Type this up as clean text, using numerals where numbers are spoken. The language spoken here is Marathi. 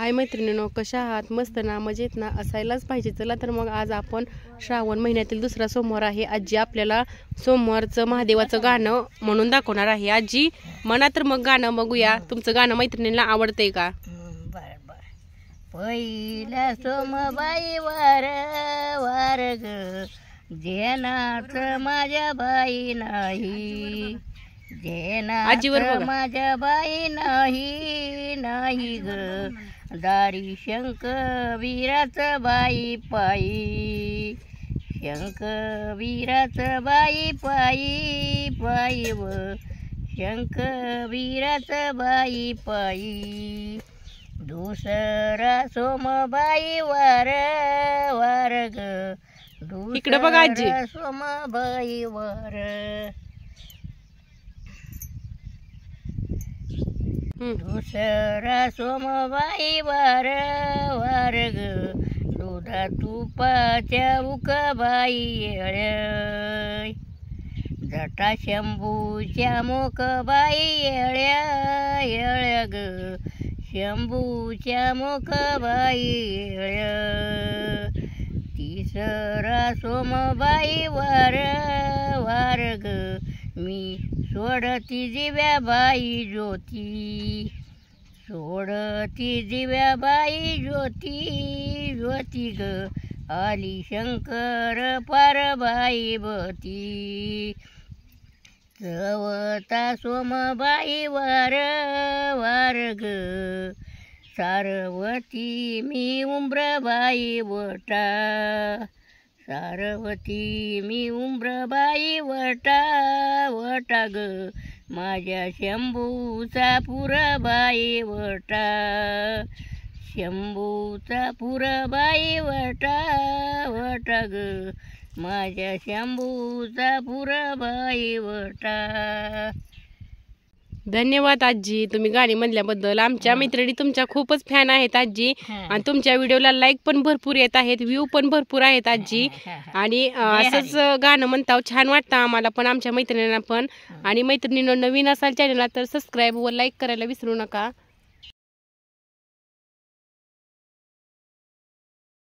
हाय मैत्रिणींनो, कशा आहात? मस्त ना, मजेत ना? असायलाच पाहिजे. चला तर मग आज आपण श्रावण महिन्यातील दुसरा सोमवार आहे. आजी आपल्याला सोमवारचं महादेवाचं गाणं म्हणून दाखवणार आहे. आजी म्हणा तर मग गाणं बघूया. तुमचं गाणं मैत्रिणींना आवडतंय का? बर बर. पहिला सोमबाई वार वार ग, जेनाथ माझ्या बाई नाही, आजीवर जेनाथ बघा. माझ्या बाई नाही नाही ग, दारी शंख वीराच बाई पायी, शंख वीराच बाई पायी पायी व शंख वीराच बाई पायी. दुसरा सोमबाई वार वार ग, इकडे बघा आजी. दुसरा सोमबाई वार. दुसरा सोमबाई वार वार ग, दुधा तुपाच्या उकबाई येळ्या, जटा शंभूच्या मोकबाई येळ्या येळ्या ग, शंभूच्या मोकबाई येळ्या. तिसरा सोमबाई वार वार ग, मी सोडती दिव्या बाई ज्योती, सोडती दिव्या बाई ज्योती ज्योती ग, आली शंकर पारबाई बती. चवथा सोमबाई वार वार ग, सारवती मी उंब्रबाई वटा, सारवती मी उंब्रबाई वटा वटा ग, माझ्या शंभूचा पुरबाई वटा, शंभूचा पुरबाई वटा वटा ग, माझ्या शंभूचा पुरबाई वटा. धन्यवाद आजी, तुम्ही गाणी म्हणल्याबद्दल. आमच्या मैत्रिणी तुमच्या खूपच फॅन आहेत आजी, आणि तुमच्या व्हिडिओला लाईक पण भरपूर येत आहेत, व्ह्यू पण भरपूर आहेत आजी. आणि असंच गाणं म्हणता छान वाटतं आम्हाला पण, आमच्या मैत्रिणींना पण. आणि मैत्रिणींनो, नवीन असाल चॅनलला तर सबस्क्राईब व लाईक करायला विसरू नका.